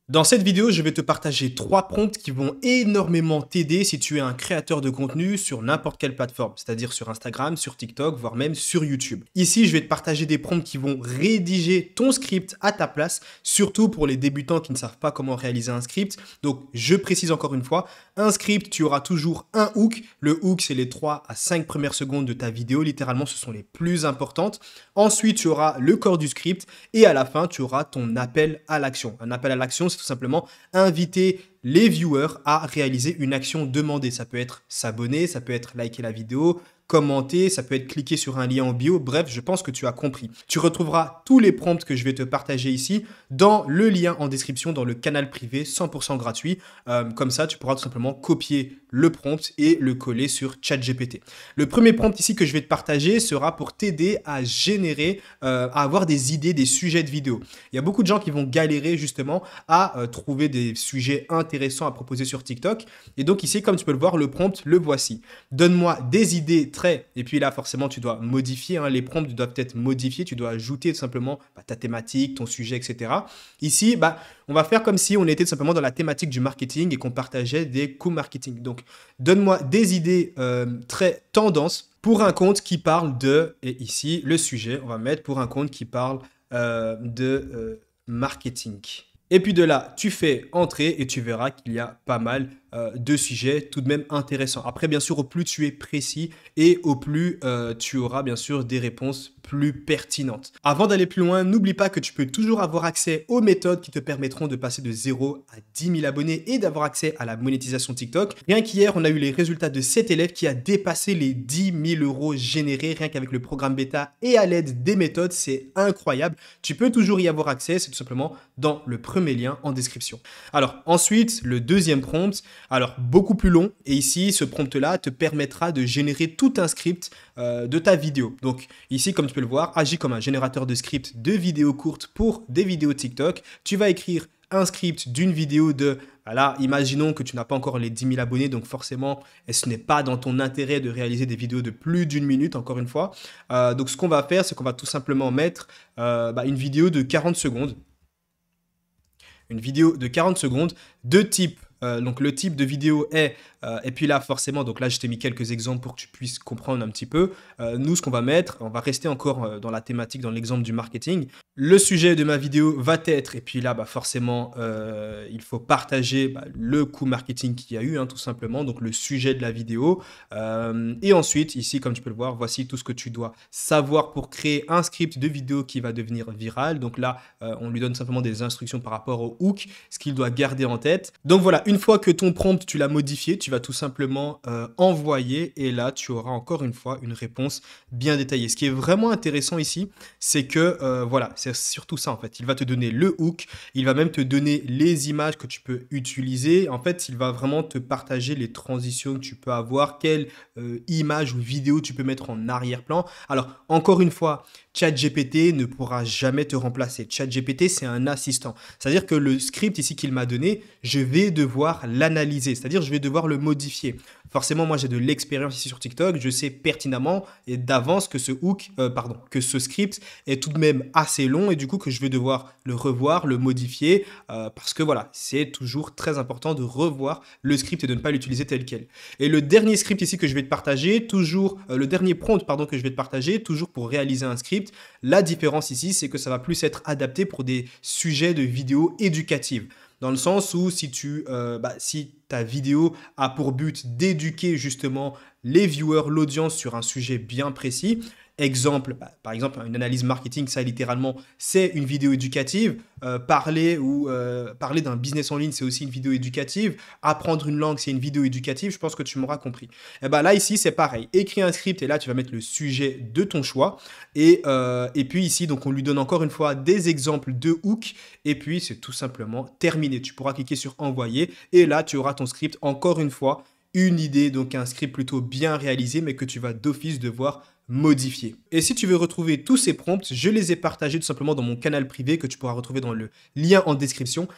Dans cette vidéo, je vais te partager 3 prompts qui vont énormément t'aider si tu es un créateur de contenu sur n'importe quelle plateforme, c'est-à-dire sur Instagram, sur TikTok, voire même sur YouTube. Ici, je vais te partager des prompts qui vont rédiger ton script à ta place, surtout pour les débutants qui ne savent pas comment réaliser un script. Donc, je précise encore une fois, un script, tu auras toujours un hook. Le hook, c'est les 3 à 5 premières secondes de ta vidéo. Littéralement, ce sont les plus importantes. Ensuite, tu auras le corps du script et à la fin, tu auras ton appel à l'action. Un appel à l'action, c'est tout simplement inviter les viewers à réaliser une action demandée. Ça peut être s'abonner, ça peut être liker la vidéo, commenter, ça peut être cliquer sur un lien en bio. Bref, je pense que tu as compris. Tu retrouveras tous les prompts que je vais te partager ici dans le lien en description, dans le canal privé 100% gratuit. Comme ça, tu pourras tout simplement copier le prompt et le coller sur ChatGPT. Le premier prompt ici que je vais te partager sera pour t'aider à générer, à avoir des idées, des sujets de vidéo. Il y a beaucoup de gens qui vont galérer justement à trouver des sujets intéressants à proposer sur TikTok. Et donc ici, comme tu peux le voir, le prompt, le voici. Donne-moi des idées très... Et puis là, forcément, tu dois modifier. Les prompts doivent être modifiés. Tu dois ajouter tout simplement ta thématique, ton sujet, etc. Ici, on va faire comme si on était tout simplement dans la thématique du marketing et qu'on partageait des co-marketing. Donc, donne-moi des idées très tendances pour un compte qui parle de... Et ici, le sujet, on va mettre pour un compte qui parle de marketing. Et puis de là, tu fais entrer et tu verras qu'il y a pas mal de sujets tout de même intéressants. Après, bien sûr, au plus tu es précis et au plus tu auras bien sûr des réponses plus pertinentes. Avant d'aller plus loin, n'oublie pas que tu peux toujours avoir accès aux méthodes qui te permettront de passer de 0 à 10 000 abonnés et d'avoir accès à la monétisation TikTok. Rien qu'hier, on a eu les résultats de cet élève qui a dépassé les 10 000 euros générés rien qu'avec le programme bêta et à l'aide des méthodes. C'est incroyable. Tu peux toujours y avoir accès, c'est tout simplement dans le premier lien en description. Alors ensuite, le deuxième prompt, alors beaucoup plus long, et ici ce prompt là te permettra de générer tout un script de ta vidéo. Donc ici, comme tu peux le voir, agis comme un générateur de scripts de vidéos courtes pour des vidéos TikTok. Tu vas écrire un script d'une vidéo de... Voilà, imaginons que tu n'as pas encore les 10 000 abonnés, donc forcément, ce n'est pas dans ton intérêt de réaliser des vidéos de plus d'une minute, encore une fois. Donc ce qu'on va faire, c'est qu'on va tout simplement mettre une vidéo de 40 secondes. Une vidéo de 40 secondes de type... donc le type de vidéo est, et puis là forcément, donc là je t'ai mis quelques exemples pour que tu puisses comprendre un petit peu. Nous ce qu'on va mettre, on va rester encore dans la thématique, dans l'exemple du marketing. Le sujet de ma vidéo va être, et puis là forcément il faut partager le coût marketing qu'il y a eu, tout simplement, donc le sujet de la vidéo. Et ensuite ici comme tu peux le voir, voici tout ce que tu dois savoir pour créer un script de vidéo qui va devenir viral. Donc là on lui donne simplement des instructions par rapport au hook, ce qu'il doit garder en tête. Donc voilà, une fois que ton prompt, tu l'as modifié, tu vas tout simplement envoyer et là, tu auras encore une fois une réponse bien détaillée. Ce qui est vraiment intéressant ici, c'est que voilà, c'est surtout ça en fait. Il va te donner le hook, il va même te donner les images que tu peux utiliser. En fait, il va vraiment te partager les transitions que tu peux avoir, quelle image ou vidéo tu peux mettre en arrière-plan. Alors, encore une fois, ChatGPT ne pourra jamais te remplacer. ChatGPT, c'est un assistant. C'est-à-dire que le script ici qu'il m'a donné, je vais devoir l'analyser. C'est-à-dire je vais devoir le modifier. Forcément, moi, j'ai de l'expérience ici sur TikTok. Je sais pertinemment et d'avance que que ce script est tout de même assez long et du coup que je vais devoir le revoir, le modifier parce que voilà, c'est toujours très important de revoir le script et de ne pas l'utiliser tel quel. Et le dernier script ici que je vais te partager, toujours le dernier prompt que je vais te partager, toujours pour réaliser un script. La différence ici, c'est que ça va plus être adapté pour des sujets de vidéos éducatives. Dans le sens où si ta vidéo a pour but d'éduquer justement les viewers, l'audience sur un sujet bien précis, exemple, par exemple, une analyse marketing, ça littéralement, c'est une vidéo éducative. Parler d'un business en ligne, c'est aussi une vidéo éducative. Apprendre une langue, c'est une vidéo éducative. Je pense que tu m'auras compris. Et là, ici, c'est pareil. Écris un script et là, tu vas mettre le sujet de ton choix. Et puis ici, donc, on lui donne encore une fois des exemples de hook. Et puis, c'est tout simplement terminé. Tu pourras cliquer sur envoyer. Et là, tu auras ton script, encore une fois, une idée, donc un script plutôt bien réalisé, mais que tu vas d'office devoir modifier. Et si tu veux retrouver tous ces prompts, je les ai partagés tout simplement dans mon canal privé que tu pourras retrouver dans le lien en description.